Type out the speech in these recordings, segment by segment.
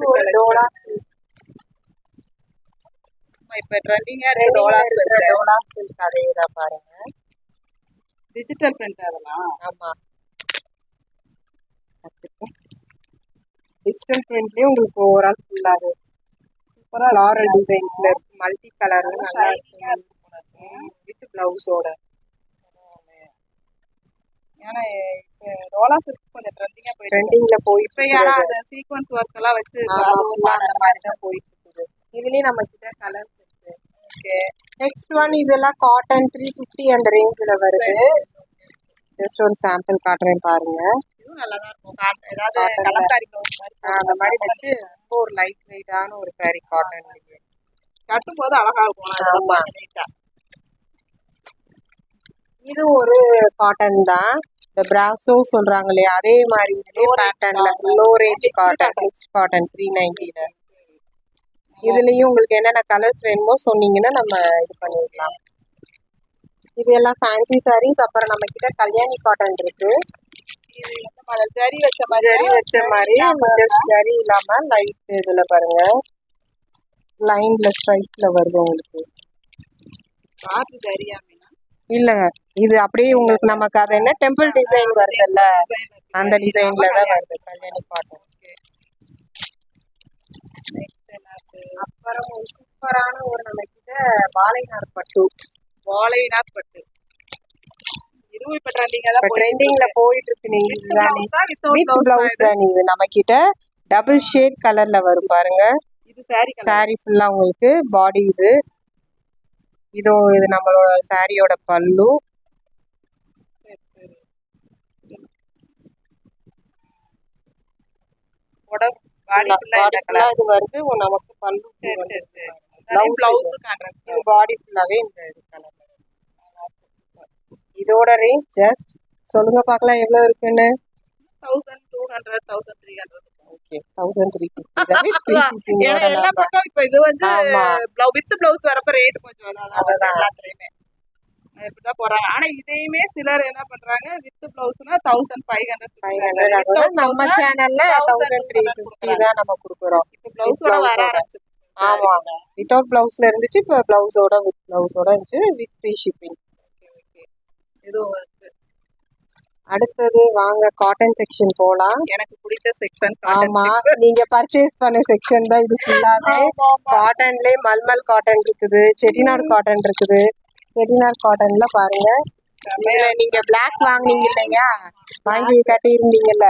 ஒரு டோலா இப்ப ட்ரெண்டிங்கா இருக்கு டோலா சில்க் அதேதான் பாருங்க. டிஜிட்டல் பிரிண்ட் அதெல்லாம். ஆமா, டிஜிட்டல் பிரிண்ட்லயே உங்களுக்கு ஓவரால் ஃபுல்லாவே சூப்பரா ஃப்ளாரல் டிசைன்ஸ்ல இருக்கு. மல்டி கலர்ல நல்லா இருக்கு வித் பிளவுஸோட. ஏன்னா இப்ப டோலா சில்க் கொஞ்சம் ட்ரெண்டிங்கா போயிட்டு ட்ரெண்டிங்ல போயிட்டு இப்ப ஏன்னா அந்த சீக்வன்ஸ் ஒர்க் எல்லாம் வச்சு அந்த மாதிரி தான் போயிட்டு இருக்குது. இதுலயே நம்ம கிட்ட கலர்ஸ் இருக்கு. ஓகே. நெக்ஸ்ட் ஒன் இதெல்லாம் காட்டன் 350 அந்த ரேஞ்சில வருது. ஜஸ்ட் ஒரு சாம்பிள் காட்டுறேன் பாருங்க. இதுவும் நல்லா தான் இருக்கும். ஏதாவது கலம்காரி ப்ளவுஸ் மாதிரி அந்த மாதிரி வச்சு ரொம்ப ஒரு லைட் வெயிட்டான ஒரு சாரி காட்டன். கட்டும் போது அழகா இருக்கும். ஆமா, இது ஒரு காட்டன் தான். இந்த பிராசோ சொல்றாங்க இல்லையா, அதே மாதிரி பேட்டர்ன்ல low range cotton, mixed cotton 390ல. இதுலயும் உங்களுக்கு என்னென்ன கலர்ஸ் வேணுமோ சொன்னீங்கன்னா நம்ம இது பண்ணிடலாம். இது எல்லாம் ஃபேன்சி சாரீஸ். அப்புறம் நம்ம கிட்ட கல்யாணி காட்டன் இருக்கு. ஜரி வச்ச மாதிரி ஜஸ்ட் ஜரி இல்லாம லைட் இதுல பாருங்க லைன்ல ஸ்ட்ரைப்ல வருது உங்களுக்கு. இல்ல, இது அப்படியே உங்களுக்கு நமக்கு அது என்ன டெம்பிள் டிசைன் வருதுல்ல, அந்த டிசைன்ல தான் வருது கல்யாணி காட்டன். அப்புறம் ஒரு சூப்பரான ஒரு நம்ம கிட்ட வாழைநார் பட்டு. இதுவும் இப்ப ட்ரெண்டிங்ல போயிட்டு இருக்கு. வித் பிளவுஸ் தான் இது. நம்ம கிட்ட டபுள் ஷேட் கலர்ல வரும் பாருங்க. இது சாரி ஃபுல்லா உங்களுக்கு பாடி. இது நம்மளோட சாரியோட பல்லு. இது வருது நமக்கு பல்லு. பாடி ஃபுல்லாவே இந்த கலர். இதோட ரேஞ்ச் ஜஸ்ட் சொல்லுங்க பார்க்கலாம் எவ்வளவு இருக்குன்னு. 1200 1300. ஓகே, 1350. எல்லா பக்கம் இப்ப இது வந்து வித் பிளவுஸ் வரப்ப ரேட் கொஞ்சம் எல்லாத்துலயுமே இப்படிதான் போறாங்க. ஆனா இதையுமே சிலர் என்ன பண்றாங்க, வித் பிளவுஸ்னா 1500. நம்ம சேனல்ல 1350 தான் நம்ம கொடுக்குறோம். இப்ப பிளவுஸோட வர ஆரம்பிச்சு. ஆமா, வித்தவுட் பிளவுஸ்ல இருந்துச்சு, இப்ப பிளவுஸோட வித் பிளவுஸோட இருந்துச்சு, வித் ஃப்ரீ ஷிப்பிங். இதுவும் இருக்கு. அடுத்தது வாங்க காட்டன் செக்ஷன் போலாம். எனக்கு பிடிச்ச செக்ஷன். ஆமா, நீங்க பர்ச்சேஸ் பண்ண செக்ஷன் தான் இது ஃபுல்லாவே. காட்டன்லயே மல்மல் காட்டன் இருக்குது, செட்டிநாடு காட்டன் இருக்குது. செட்டிநாடு காட்டன்ல பாருங்க, நீங்க பிளாக் வாங்குனீங்க இல்லையா, வாங்கி கட்டி இருந்தீங்கல்ல,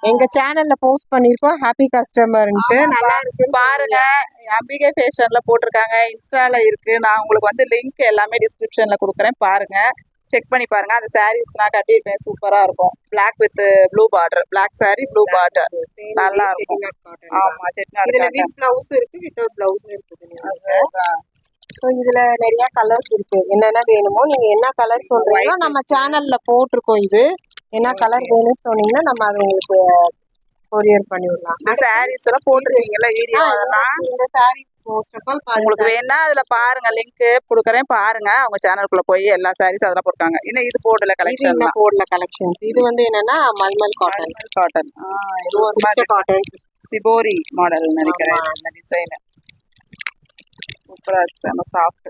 எங்க சேனல்ல போஸ்ட் பண்ணிருக்கோம் ஹாப்பி கஸ்டமர்ன்ட்டு. நல்லா இருக்கு பாருங்க. அம்பிகை ஃபேஷன்ல போட்டிருக்காங்க, இன்ஸ்டால இருக்கு. நான் உங்களுக்கு வந்து லிங்க் எல்லாமே டிஸ்கிரிப்ஷன்ல கொடுக்குறேன், பாருங்க, செக் பண்ணி பாருங்க. அந்த சாரீஸ் நான் கட்டியிருப்பேன், சூப்பரா இருக்கும். Black with blue border, black sari blue border, நல்லா இருக்கும். ஆமா, செட்டிநாடு வித் பிளவுஸ் இருக்கு, வித்தவுட் பிளவுஸ் இருக்குது. ஸோ இதுல நிறைய கலர்ஸ் இருக்கு. என்னென்ன வேணுமோ நீங்க என்ன கலர் சொல்றீங்களோ நம்ம சேனல்ல போட்டிருக்கோம். இது என்ன கலர் வேணும்னு சொன்னீங்கன்னா நம்ம அதை உங்களுக்கு கொரியர் பண்ணிடலாம். இந்த சாரீஸ் எல்லாம் போட்டிருக்கீங்கல்ல வீடியோ, அதெல்லாம் இந்த சாரீ மோஸ்ட் ஆஃப் ஆல் உங்களுக்கு வேணா அதுல பாருங்க, லிங்க் கொடுக்குறேன் பாருங்க. அவங்க சேனலுக்குள்ள போய் எல்லா சாரீஸ் அதெல்லாம் போட்டாங்க. இன்னும் இது போடல கலெக்ஷன்ஸ். இது வந்து என்னன்னா மல்மல் காட்டன். இது ஒரு மாதிரி காட்டன் சிபோரி மாடல் நினைக்கிறேன். இந்த டிசைன் சூப்பரா இருக்கு, நம்ம சாஃப்ட்.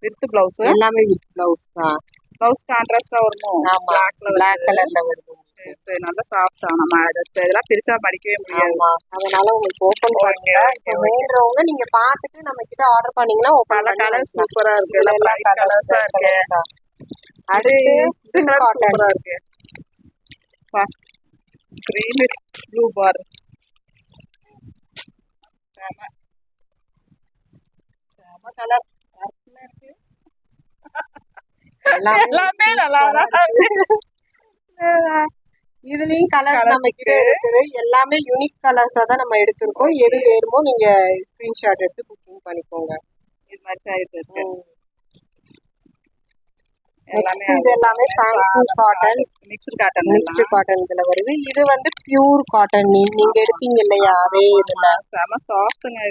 வித் பிளவுஸ் எல்லாமே வித் பிளவுஸ் தான். பிளவுஸ் கான்ட்ராஸ்டா வரும். பிளாக் கலர்ல வருது. நல்லா சாஃப்டா. நம்ம இதெல்லாம் பெருசா மடிக்கவே முடியாது, அதனால உங்களுக்கு ஓபன் பண்ணுங்க. வேணுறவங்க நீங்க பாத்துட்டு நம்ம கிட்ட ஆர்டர் பண்ணீங்கன்னா பல கலர் சூப்பரா இருக்கு. எல்லா கலர்ஸா இருக்கு. அடுத்து சூப்பரா இருக்கு. Green with blue bar. Colour இருக்கு. எல்லாமே நல்லா இருக்கு. இதுலயும் கலர்ஸ் நம்ம கிட்ட இருக்குது. எல்லாமே யூனிக் கலர்ஸா தான் நம்ம எடுத்திருக்கோம். எது வேணுமோ நீங்க ஸ்கிரீன்ஷாட் எடுத்து புக்கிங் பண்ணிக்கோங்க. இது மாதிரி சாரீஸ் இருக்கு. இது எல்லாமே ஃபேன்சி காட்டன், மிக்ஸ்டு காட்டன் இதுல வருது. இது வந்து பியூர் காட்டன். நீங்க எடுத்தீங்க இல்லையா, அதே இதுல செம சாஃப்ட்ங்க.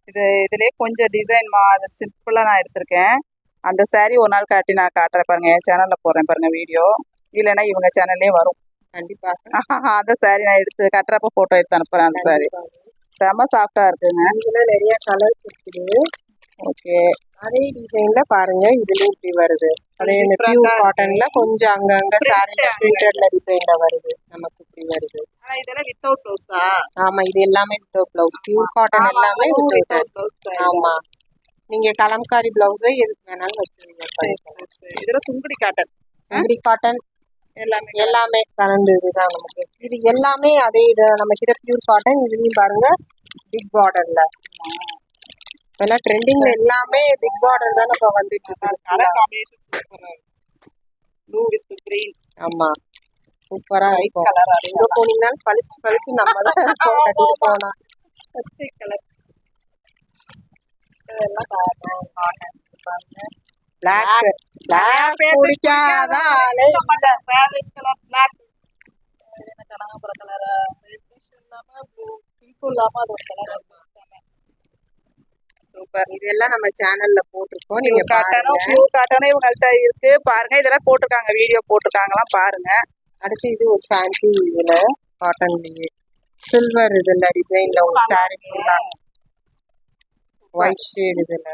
இதுலயே கொஞ்சம் டிசைன் அது சிம்பிளா நான் எடுத்திருக்கேன். அந்த சாரீ ஒரு நாள் காட்டி நான் காட்டுறேன் பாருங்க, என் சேனல்ல போடுறேன் பாருங்க வீடியோ. இல்லைன்னா இவங்க சேனல்லே வரும் கண்டிப்பா. அந்த சாரீ நான் எடுத்து கட்டுறப்ப போட்டோ எடுத்து அனுப்புறேன். அந்த சாரீ செம சாஃப்டா இருக்குங்க. இதுல நிறைய கலர்ஸ் இருக்குது. ஓகே. அதே டிசைன்ல பாருங்க, இதுலயும் இப்படி வருது. அதே இந்த பியூர் காட்டன்ல கொஞ்சம் அங்கங்க சாரில பிரிண்டட்ல டிசைன்ல வருது. நமக்கு இப்படி வருது. ஆனா இதெல்லாம் வித்தவுட் ப்ளவுஸா? ஆமா, இது எல்லாமே வித்தவுட் பிளவுஸ். பியூர் காட்டன் எல்லாமே வித்தவுட். ஆமா, நீங்க கலம்காரி பிளவுஸ் எதுக்கு வேணாலும் வச்சுருங்க. இதுல சுங்குடி காட்டன். சுங்குடி காட்டன் எல்லாமே எல்லாமே கலந்து இதுதான் நமக்கு. இது எல்லாமே அதே இது நம்ம கிட்ட பியூர் காட்டன். இதுலயும் பாருங்க பிக் பார்டர்ல. இப்பெல்லாம் ட்ரெண்டிங்ல எல்லாமே பிக் பார்டர் தானே இப்ப வந்துட்டு இருக்கு. கலர் காம்பினேஷன் சூப்பரா இருக்கு. Blue with green. ஆமா, சூப்பரா இருக்கும். கலரா எங்க போனீங்கன்னாலும் பளிச்சு பளிச்சு நம்ம தான் கட்டிட்டு போனா. பச்சை கலர். இதெல்லாம் காட்டன் பாருங்க. பிளாக் பிடிக்காத ஆளே இல்ல. Favourite colour black. என்ன கனகாம்பர கலர் ரெட்டிஷ் இல்லாம பிங்க் இல்லாம அது ஒரு கலர். சூப்பர். இதெல்லாம் நம்ம சேனல்ல போட்டிருக்கோம், நீங்க காட்டனும் பாருங்க. ப்ளூ காட்டனும் இவங்கள்ட்ட இருக்கு பாருங்க. இதெல்லாம் போட்டிருக்காங்க, வீடியோ போட்டிருக்காங்களாம் பாருங்க. அடுத்து இது ஒரு ஃபேன்சி இதுல காட்டன்லயே சில்வர் இதுல டிசைன்ல ஒரு சாரி ஃபுல்லா ஒயிட் ஷேட் இதுல